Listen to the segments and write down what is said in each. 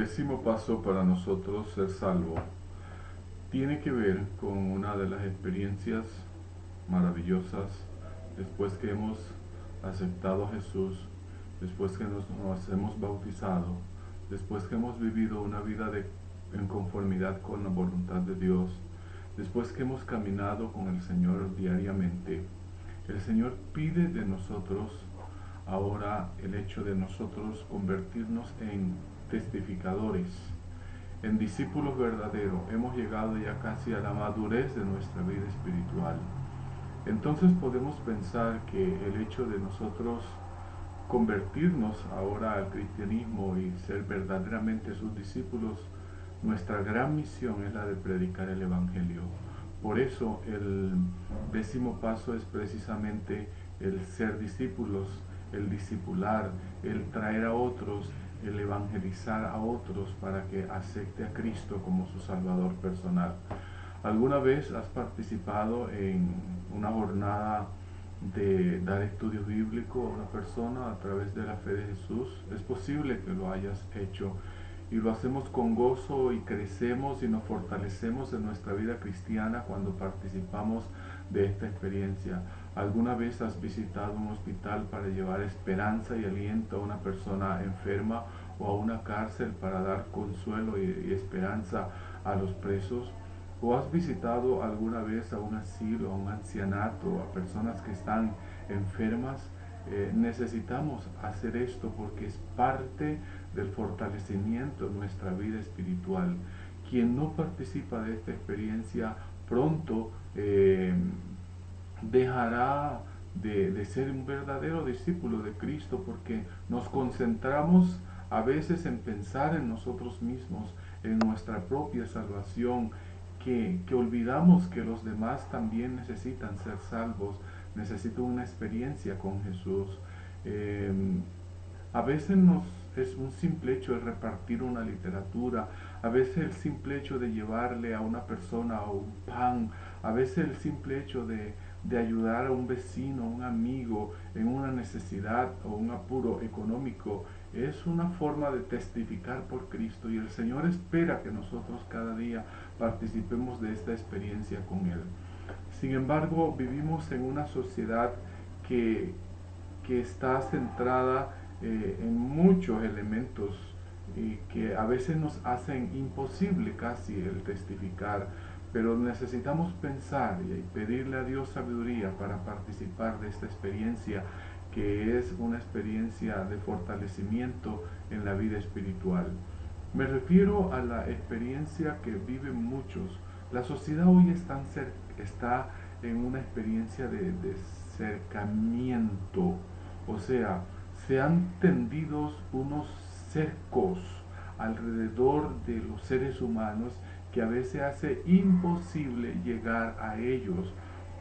décimo paso para nosotros ser salvo tiene que ver con una de las experiencias maravillosas después que hemos aceptado a Jesús, después que nos hemos bautizado, después que hemos vivido una vida en conformidad con la voluntad de Dios, después que hemos caminado con el Señor diariamente. El Señor pide de nosotros ahora el hecho de nosotros convertirnos en testificadores, en discípulos verdaderos. Hemos llegado ya casi a la madurez de nuestra vida espiritual. Entonces podemos pensar que el hecho de nosotros convertirnos ahora al cristianismo y ser verdaderamente sus discípulos, nuestra gran misión es la de predicar el Evangelio. Por eso el décimo paso es precisamente el ser discípulos, el discipular, el traer a otros, el evangelizar a otros para que acepte a Cristo como su Salvador personal. ¿Alguna vez has participado en una jornada de dar estudio bíblico a una persona a través de la fe de Jesús? Es posible que lo hayas hecho y lo hacemos con gozo y crecemos y nos fortalecemos en nuestra vida cristiana cuando participamos de esta experiencia. ¿Alguna vez has visitado un hospital para llevar esperanza y aliento a una persona enferma o a una cárcel para dar consuelo y esperanza a los presos? ¿O has visitado alguna vez a un asilo, a un ancianato, a personas que están enfermas? Necesitamos hacer esto porque es parte del fortalecimiento de nuestra vida espiritual. Quien no participa de esta experiencia pronto dejará de ser un verdadero discípulo de Cristo porque nos concentramos a veces en pensar en nosotros mismos, en nuestra propia salvación, que olvidamos que los demás también necesitan ser salvos, necesitan una experiencia con Jesús. Eh, a veces es un simple hecho de repartir una literatura, a veces el simple hecho de llevarle a una persona un pan, a veces el simple hecho de ayudar a un vecino, a un amigo en una necesidad o un apuro económico, es una forma de testificar por Cristo y el Señor espera que nosotros cada día participemos de esta experiencia con Él. Sin embargo, vivimos en una sociedad que, que está centrada en muchos elementos que a veces nos hacen imposible casi el testificar, pero necesitamos pensar y pedirle a Dios sabiduría para participar de esta experiencia que es una experiencia de fortalecimiento en la vida espiritual. Me refiero a la experiencia que viven muchos. La sociedad hoy está en una experiencia de cercamiento, o sea, se han tendido unos cercos alrededor de los seres humanos que a veces hace imposible llegar a ellos,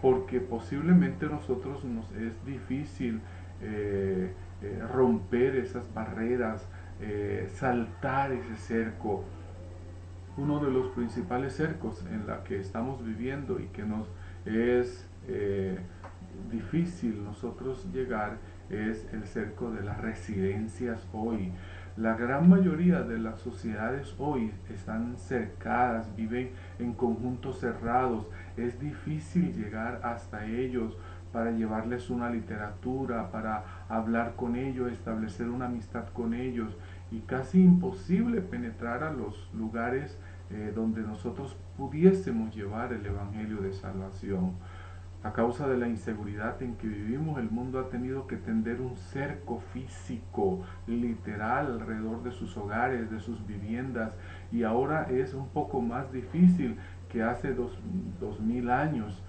porque posiblemente a nosotros nos es difícil romper esas barreras, saltar ese cerco. Uno de los principales cercos en la que estamos viviendo y que nos es difícil nosotros llegar es el cerco de las residencias hoy. La gran mayoría de las sociedades hoy están cercadas, viven en conjuntos cerrados. Es difícil llegar hasta ellos para llevarles una literatura, para hablar con ellos, establecer una amistad con ellos y casi imposible penetrar a los lugares donde nosotros pudiésemos llevar el Evangelio de salvación. A causa de la inseguridad en que vivimos, el mundo ha tenido que tender un cerco físico, literal, alrededor de sus hogares, de sus viviendas, y ahora es un poco más difícil que hace 2000 años,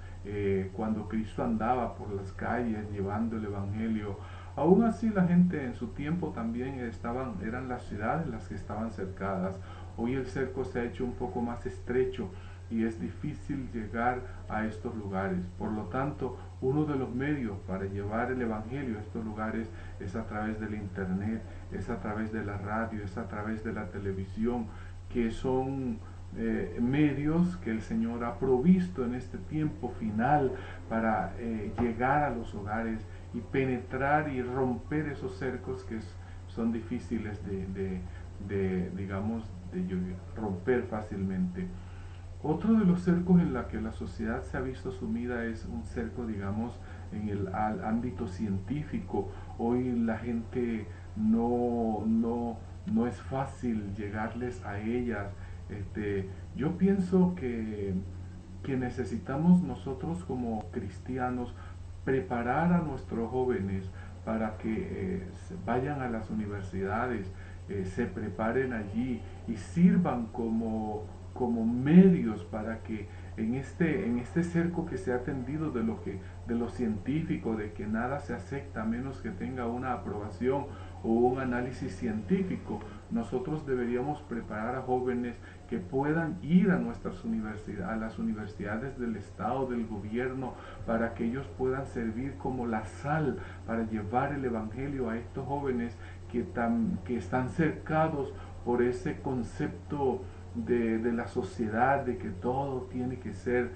cuando Cristo andaba por las calles llevando el Evangelio. Aún así la gente en su tiempo también eran las ciudades las que estaban cercadas. Hoy el cerco se ha hecho un poco más estrecho y es difícil llegar a estos lugares. Por lo tanto, uno de los medios para llevar el Evangelio a estos lugares es a través del Internet, es a través de la radio, es a través de la televisión, que son medios que el Señor ha provisto en este tiempo final para llegar a los hogares y penetrar y romper esos cercos que son difíciles digamos, de romper fácilmente. Otro de los cercos en la que la sociedad se ha visto sumida es un cerco, digamos, en el ámbito científico. Hoy la gente no es fácil llegarles a ellas. Yo pienso que necesitamos nosotros como cristianos preparar a nuestros jóvenes para que vayan a las universidades, se preparen allí y sirvan como medios para que en este cerco que se ha tendido de lo científico, de que nada se acepta a menos que tenga una aprobación o un análisis científico, nosotros deberíamos preparar a jóvenes que puedan ir a nuestras universidades, a las universidades del Estado, del gobierno, para que ellos puedan servir como la sal para llevar el Evangelio a estos jóvenes que están cercados por ese concepto de la sociedad, de que todo tiene que ser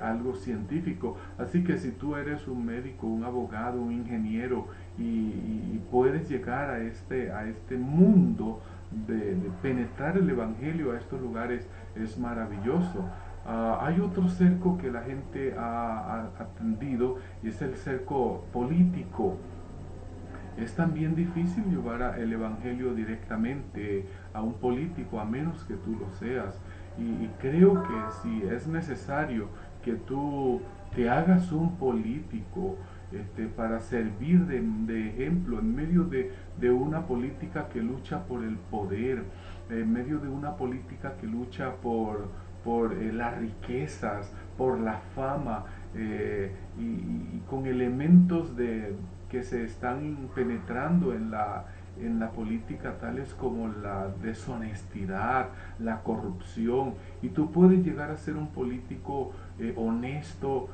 algo científico. Así que si tú eres un médico, un abogado, un ingeniero y puedes llegar a este mundo de penetrar el Evangelio a estos lugares, es maravilloso. Hay otro cerco que la gente ha atendido y es el cerco político. Es también difícil llevar el Evangelio directamente a un político a menos que tú lo seas. Y creo que si es necesario que tú te hagas un político para servir de ejemplo en medio de una política que lucha por el poder, en medio de una política que lucha por las riquezas, por la fama, y con elementos que se están penetrando en la política, tales como la deshonestidad, la corrupción, y tú puedes llegar a ser un político honesto,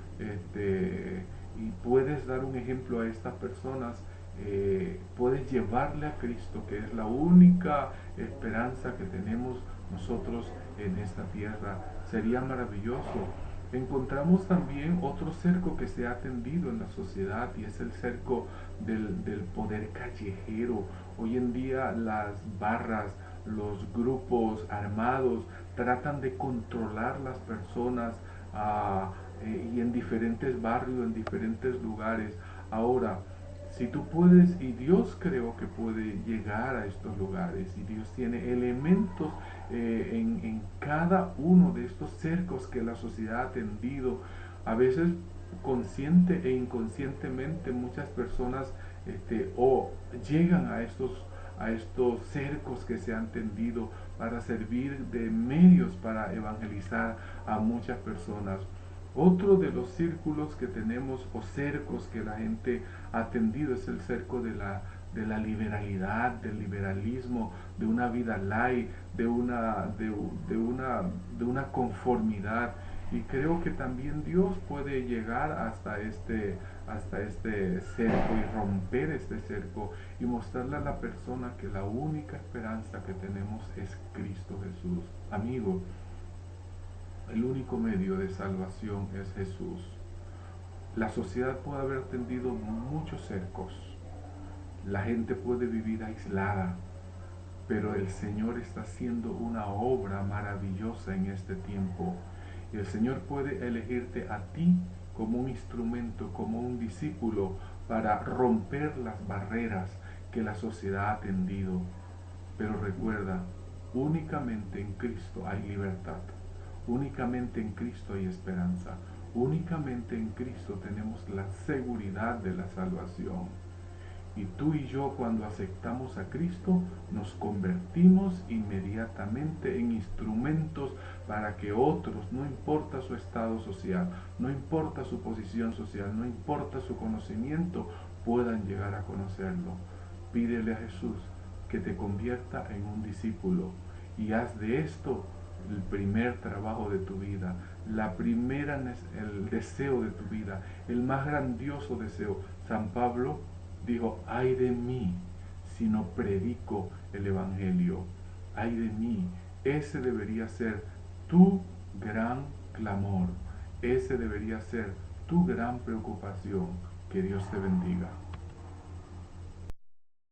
y puedes dar un ejemplo a estas personas, puedes llevarle a Cristo, que es la única esperanza que tenemos nosotros en esta tierra. Sería maravilloso. Encontramos también otro cerco que se ha tendido en la sociedad y es el cerco del poder callejero. Hoy en día las barras, los grupos armados tratan de controlar las personas, y en diferentes barrios, en diferentes lugares. Ahora, si tú puedes, y Dios creo que puede llegar a estos lugares, y Dios tiene elementos en cada uno de estos cercos que la sociedad ha tendido. A veces consciente e inconscientemente muchas personas o llegan a estos cercos que se han tendido para servir de medios para evangelizar a muchas personas. Otro de los círculos que tenemos o cercos que la gente ha tendido es el cerco de la liberalidad, del liberalismo, de una vida light, de una conformidad. Y creo que también Dios puede llegar hasta este cerco y romper este cerco y mostrarle a la persona que la única esperanza que tenemos es Cristo Jesús. Amigo, el único medio de salvación es Jesús. La sociedad puede haber tendido muchos cercos. La gente puede vivir aislada, pero el Señor está haciendo una obra maravillosa en este tiempo. Y el Señor puede elegirte a ti como un instrumento, como un discípulo, para romper las barreras que la sociedad ha tendido. Pero recuerda, únicamente en Cristo hay libertad. Únicamente en Cristo hay esperanza. Únicamente en Cristo tenemos la seguridad de la salvación. Y tú y yo, cuando aceptamos a Cristo, nos convertimos inmediatamente en instrumentos para que otros, no importa su estado social, no importa su posición social, no importa su conocimiento, puedan llegar a conocerlo. Pídele a Jesús que te convierta en un discípulo y haz de esto el primer trabajo de tu vida, el deseo de tu vida, el más grandioso deseo. San Pablo dijo: ay de mí si no predico el Evangelio. Ay de mí. Ese debería ser tu gran clamor. Ese debería ser tu gran preocupación. Que Dios te bendiga.